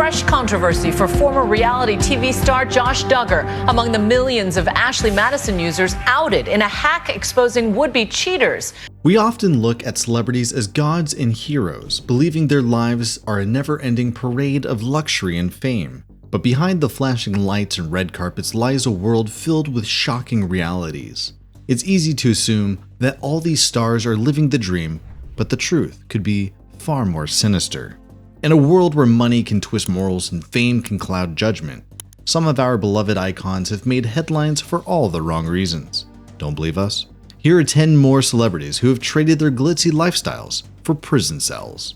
Fresh controversy for former reality TV star Josh Duggar among the millions of Ashley Madison users outed in a hack exposing would-be cheaters. We often look at celebrities as gods and heroes, believing their lives are a never-ending parade of luxury and fame. But behind the flashing lights and red carpets lies a world filled with shocking realities. It's easy to assume that all these stars are living the dream, but the truth could be far more sinister. In a world where money can twist morals and fame can cloud judgment, some of our beloved icons have made headlines for all the wrong reasons. Don't believe us? Here are 10 more celebrities who have traded their glitzy lifestyles for prison cells.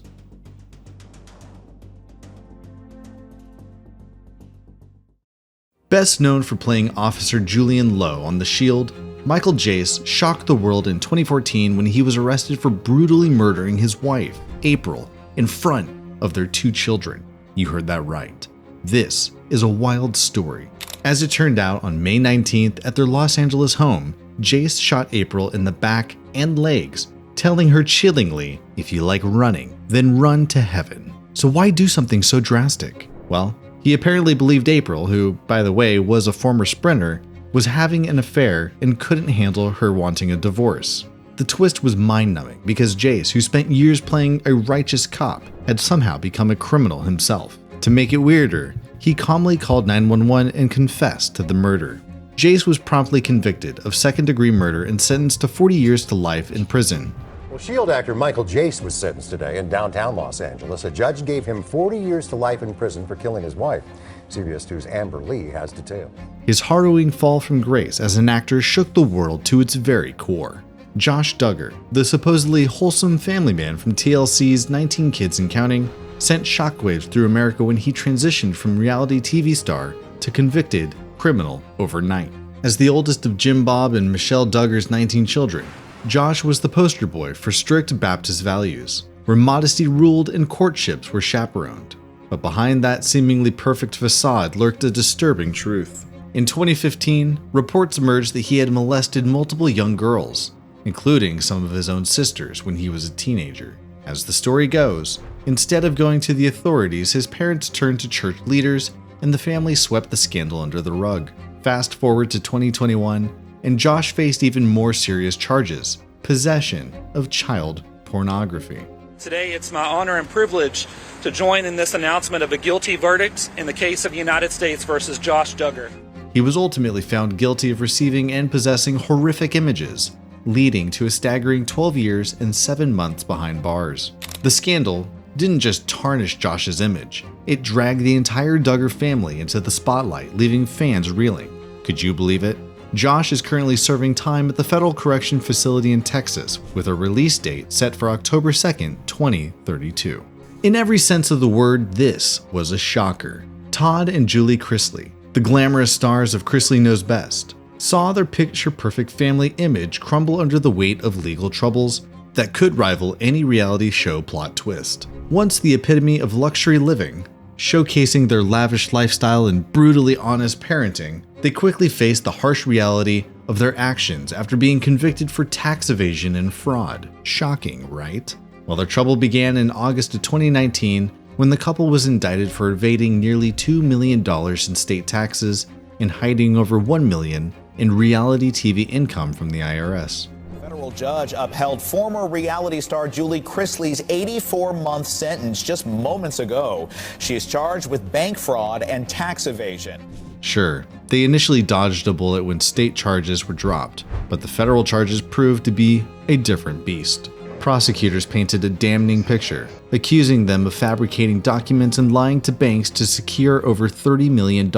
Best known for playing Officer Julian Lowe on The Shield, Michael Jace shocked the world in 2014 when he was arrested for brutally murdering his wife, April, in front of their 2 children. You heard that right. This is a wild story. As it turned out, on May 19th at their Los Angeles home, Jace shot April in the back and legs, telling her chillingly, "If you like running, then run to heaven." So why do something so drastic? Well, he apparently believed April, who, by the way, was a former sprinter, was having an affair and couldn't handle her wanting a divorce. The twist was mind-numbing because Jace, who spent years playing a righteous cop, had somehow become a criminal himself. To make it weirder, he calmly called 911 and confessed to the murder. Jace was promptly convicted of second-degree murder and sentenced to 40 years to life in prison. Well, Shield actor Michael Jace was sentenced today in downtown Los Angeles. A judge gave him 40 years to life in prison for killing his wife. CBS 2's Amber Lee has details. His harrowing fall from grace as an actor shook the world to its very core. Josh Duggar, the supposedly wholesome family man from TLC's 19 Kids and Counting, sent shockwaves through America when he transitioned from reality TV star to convicted criminal overnight. As the oldest of Jim Bob and Michelle Duggar's 19 children, Josh was the poster boy for strict Baptist values, where modesty ruled and courtships were chaperoned. But behind that seemingly perfect facade lurked a disturbing truth. In 2015, reports emerged that he had molested multiple young girls, including some of his own sisters when he was a teenager. As the story goes, instead of going to the authorities, his parents turned to church leaders and the family swept the scandal under the rug. Fast forward to 2021, and Josh faced even more serious charges: possession of child pornography. Today, it's my honor and privilege to join in this announcement of a guilty verdict in the case of United States versus Josh Duggar. He was ultimately found guilty of receiving and possessing horrific images, leading to a staggering 12 years and 7 months behind bars. The scandal didn't just tarnish Josh's image, it dragged the entire Duggar family into the spotlight, leaving fans reeling. Could you believe it? Josh is currently serving time at the Federal Correction Facility in Texas, with a release date set for October 2nd, 2032. In every sense of the word, this was a shocker. Todd and Julie Chrisley, the glamorous stars of Chrisley Knows Best, saw their picture-perfect family image crumble under the weight of legal troubles that could rival any reality show plot twist. Once the epitome of luxury living, showcasing their lavish lifestyle and brutally honest parenting, they quickly faced the harsh reality of their actions after being convicted for tax evasion and fraud. Shocking, right? Well, their trouble began in August of 2019 when the couple was indicted for evading nearly $2 million in state taxes and hiding over $1 million in reality TV income from the IRS. Federal judge upheld former reality star Julie Chrisley's 84-month sentence just moments ago. She is charged with bank fraud and tax evasion. Sure, they initially dodged a bullet when state charges were dropped, but the federal charges proved to be a different beast. Prosecutors painted a damning picture, accusing them of fabricating documents and lying to banks to secure over $30 million,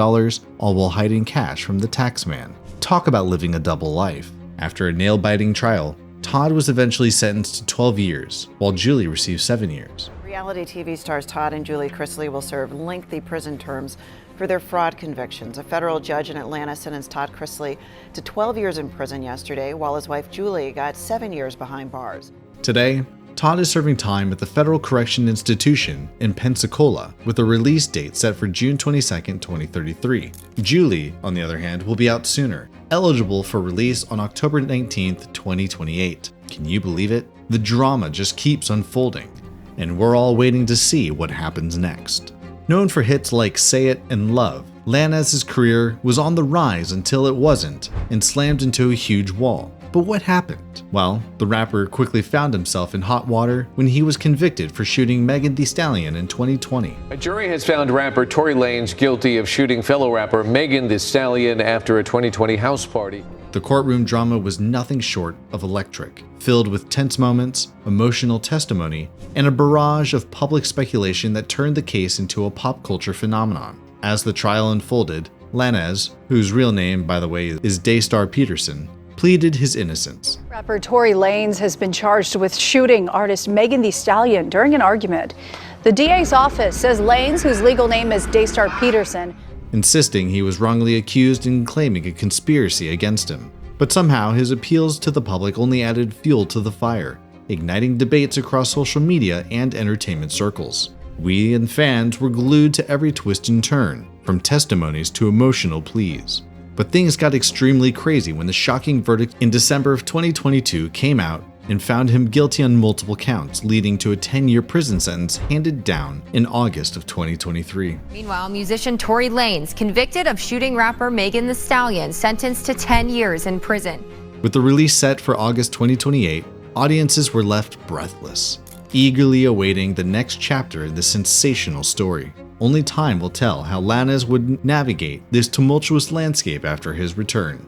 all while hiding cash from the taxman. Talk about living a double life. After a nail-biting trial, Todd was eventually sentenced to 12 years, while Julie received 7 years. Reality TV stars Todd and Julie Chrisley will serve lengthy prison terms for their fraud convictions. A federal judge in Atlanta sentenced Todd Chrisley to 12 years in prison yesterday, while his wife Julie got 7 years behind bars. Today, Todd is serving time at the Federal Correction Institution in Pensacola, with a release date set for June 22, 2033. Julie, on the other hand, will be out sooner, eligible for release on October 19, 2028. Can you believe it? The drama just keeps unfolding, and we're all waiting to see what happens next. Known for hits like Say It and Love, Lanez's career was on the rise until it wasn't and slammed into a huge wall. But what happened? Well, the rapper quickly found himself in hot water when he was convicted for shooting Megan Thee Stallion in 2020. A jury has found rapper Tory Lanez guilty of shooting fellow rapper Megan Thee Stallion after a 2020 house party. The courtroom drama was nothing short of electric, filled with tense moments, emotional testimony, and a barrage of public speculation that turned the case into a pop culture phenomenon. As the trial unfolded, Lanez, whose real name, by the way, is Daystar Peterson, pleaded his innocence. Rapper Tory Lanez has been charged with shooting artist Megan Thee Stallion during an argument. The DA's office says Lanez, whose legal name is Daystar Peterson, insisting he was wrongly accused and claiming a conspiracy against him. But somehow his appeals to the public only added fuel to the fire, igniting debates across social media and entertainment circles. We and fans were glued to every twist and turn, from testimonies to emotional pleas. But things got extremely crazy when the shocking verdict in December of 2022 came out and found him guilty on multiple counts, leading to a 10-year prison sentence handed down in August of 2023. Meanwhile, musician Tory Lanez, convicted of shooting rapper Megan Thee Stallion, sentenced to 10 years in prison. With the release set for August 2028, audiences were left breathless, eagerly awaiting the next chapter in this sensational story. Only time will tell how Lanez would navigate this tumultuous landscape after his return.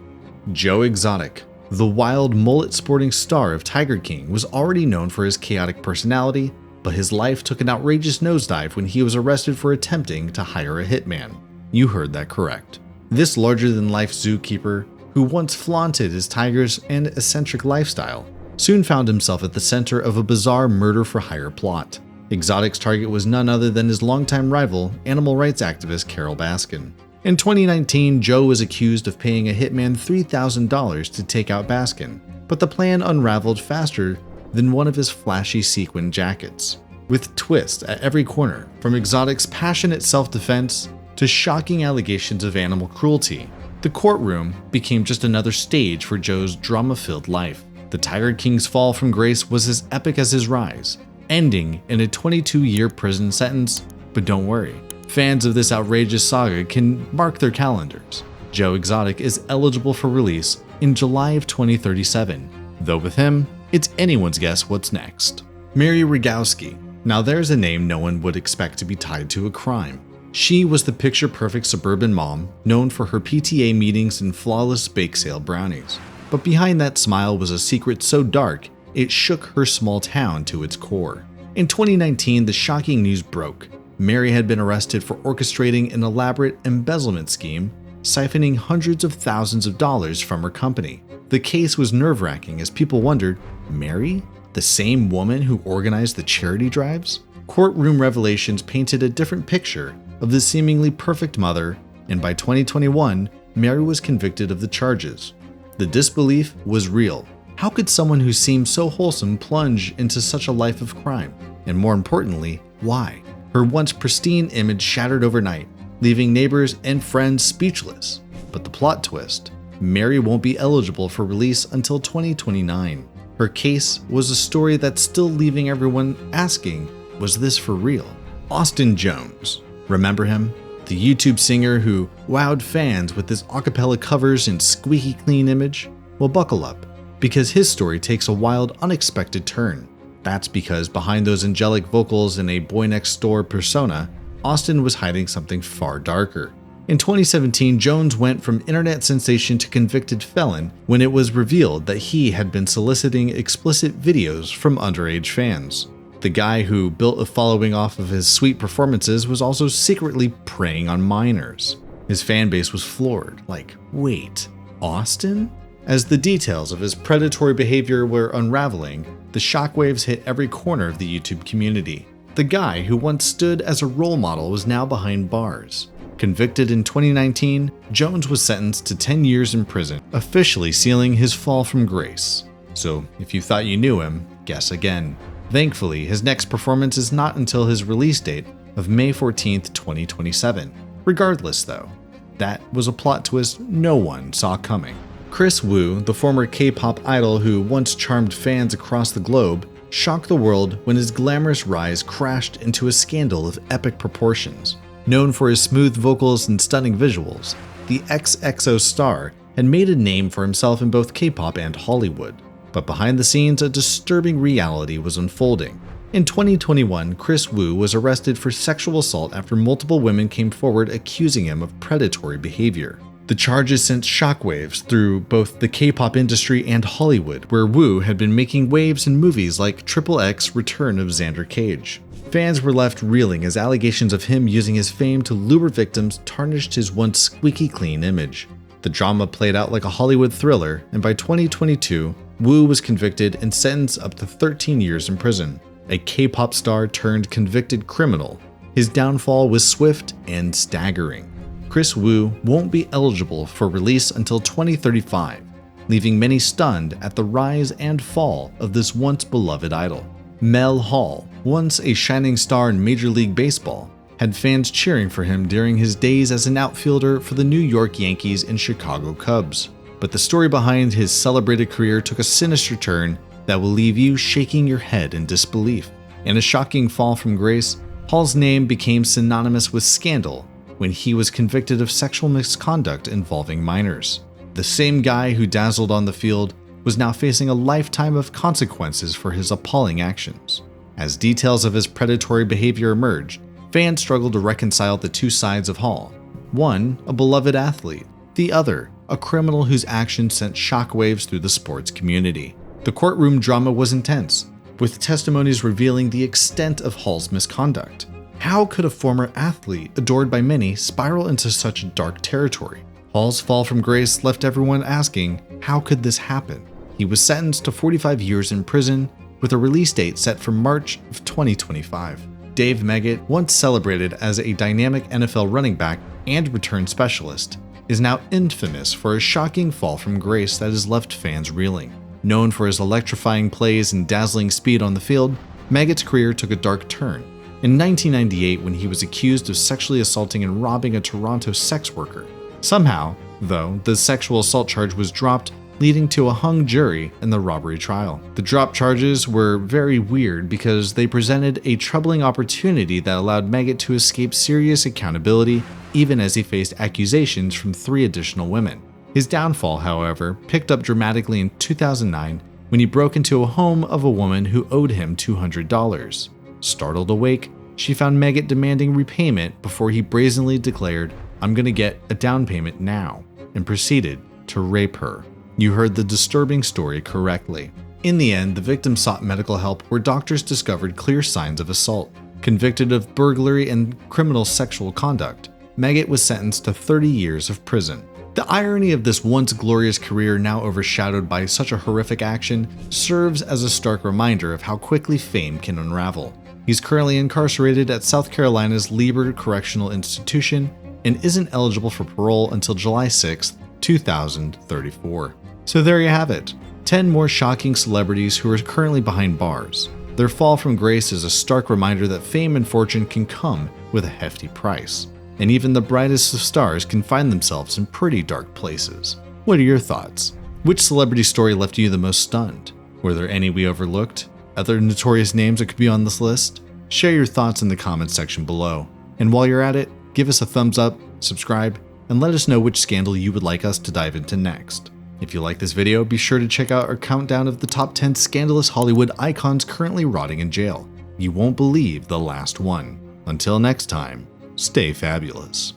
Joe Exotic, the wild mullet-sporting star of Tiger King, was already known for his chaotic personality, but his life took an outrageous nosedive when he was arrested for attempting to hire a hitman. You heard that correct. This larger-than-life zookeeper, who once flaunted his tigers and eccentric lifestyle, soon found himself at the center of a bizarre murder-for-hire plot. Exotic's target was none other than his longtime rival, animal rights activist Carol Baskin. In 2019, Joe was accused of paying a hitman $3,000 to take out Baskin, but the plan unraveled faster than one of his flashy sequin jackets. With twists at every corner, from Exotic's passionate self-defense to shocking allegations of animal cruelty, the courtroom became just another stage for Joe's drama-filled life. The Tiger King's fall from grace was as epic as his rise, ending in a 22-year prison sentence. But don't worry, fans of this outrageous saga can mark their calendars. Joe Exotic is eligible for release in July of 2037, though with him, it's anyone's guess what's next. Maryrowski. Now there's a name no one would expect to be tied to a crime. She was the picture-perfect suburban mom, known for her PTA meetings and flawless bake sale brownies. But behind that smile was a secret so dark, it shook her small town to its core. In 2019, the shocking news broke. Mary had been arrested for orchestrating an elaborate embezzlement scheme, siphoning hundreds of thousands of dollars from her company. The case was nerve-wracking as people wondered, Mary? The same woman who organized the charity drives? Courtroom revelations painted a different picture of the seemingly perfect mother, and by 2021, Mary was convicted of the charges. The disbelief was real. How could someone who seemed so wholesome plunge into such a life of crime? And more importantly, why? Her once pristine image shattered overnight, leaving neighbors and friends speechless. But the plot twist: Mary won't be eligible for release until 2029. Her case was a story that's still leaving everyone asking, was this for real? Austin Jones. Remember him? The YouTube singer who wowed fans with his acapella covers and squeaky clean image? Well, buckle up, because his story takes a wild, unexpected turn. That's because behind those angelic vocals and a boy-next-door persona, Austin was hiding something far darker. In 2017, Jones went from internet sensation to convicted felon when it was revealed that he had been soliciting explicit videos from underage fans. The guy who built a following off of his sweet performances was also secretly preying on minors. His fan base was floored, like, wait, Austin? As the details of his predatory behavior were unraveling, the shockwaves hit every corner of the YouTube community. The guy who once stood as a role model was now behind bars. Convicted in 2019, Jones was sentenced to 10 years in prison, officially sealing his fall from grace. So if you thought you knew him, guess again. Thankfully, his next performance is not until his release date of May 14th, 2027. Regardless though, that was a plot twist no one saw coming. Chris Wu, the former K-pop idol who once charmed fans across the globe, shocked the world when his glamorous rise crashed into a scandal of epic proportions. Known for his smooth vocals and stunning visuals, the XXO star had made a name for himself in both K-pop and Hollywood. But behind the scenes, a disturbing reality was unfolding. In 2021, Chris Wu was arrested for sexual assault after multiple women came forward accusing him of predatory behavior. The charges sent shockwaves through both the K-pop industry and Hollywood, where Wu had been making waves in movies like XXX Return of Xander Cage. Fans were left reeling as allegations of him using his fame to lure victims tarnished his once squeaky clean image. The drama played out like a Hollywood thriller, and by 2022, Wu was convicted and sentenced up to 13 years in prison. A K-pop star turned convicted criminal, his downfall was swift and staggering. Chris Wu won't be eligible for release until 2035, leaving many stunned at the rise and fall of this once beloved idol. Mel Hall, once a shining star in Major League Baseball, had fans cheering for him during his days as an outfielder for the New York Yankees and Chicago Cubs. But the story behind his celebrated career took a sinister turn that will leave you shaking your head in disbelief. In a shocking fall from grace, Hall's name became synonymous with scandal when he was convicted of sexual misconduct involving minors. The same guy who dazzled on the field was now facing a lifetime of consequences for his appalling actions. As details of his predatory behavior emerged, fans struggled to reconcile the two sides of Hall. One, a beloved athlete, the other, a criminal whose actions sent shockwaves through the sports community. The courtroom drama was intense, with testimonies revealing the extent of Hall's misconduct. How could a former athlete, adored by many, spiral into such dark territory? Hall's fall from grace left everyone asking, how could this happen? He was sentenced to 45 years in prison, with a release date set for March of 2025. Dave Meggett, once celebrated as a dynamic NFL running back and return specialist, is now infamous for a shocking fall from grace that has left fans reeling. Known for his electrifying plays and dazzling speed on the field, Meggett's career took a dark turn. In 1998, when he was accused of sexually assaulting and robbing a Toronto sex worker. Somehow, though, the sexual assault charge was dropped, leading to a hung jury in the robbery trial. The dropped charges were very weird because they presented a troubling opportunity that allowed Meggett to escape serious accountability, even as he faced accusations from 3 additional women. His downfall, however, picked up dramatically in 2009 when he broke into a home of a woman who owed him $200. Startled awake, she found Meggett demanding repayment before he brazenly declared, "I'm gonna get a down payment now," and proceeded to rape her. You heard the disturbing story correctly. In the end, the victim sought medical help where doctors discovered clear signs of assault. Convicted of burglary and criminal sexual conduct, Meggett was sentenced to 30 years of prison. The irony of this once glorious career now overshadowed by such a horrific action serves as a stark reminder of how quickly fame can unravel. He's currently incarcerated at South Carolina's Lieber Correctional Institution and isn't eligible for parole until July 6, 2034. So there you have it. 10 more shocking celebrities who are currently behind bars. Their fall from grace is a stark reminder that fame and fortune can come with a hefty price. And even the brightest of stars can find themselves in pretty dark places. What are your thoughts? Which celebrity story left you the most stunned? Were there any we overlooked? Other notorious names that could be on this list? Share your thoughts in the comments section below. And while you're at it, give us a thumbs up, subscribe, and let us know which scandal you would like us to dive into next. If you like this video, be sure to check out our countdown of the top 10 scandalous Hollywood icons currently rotting in jail. You won't believe the last one. Until next time, stay fabulous.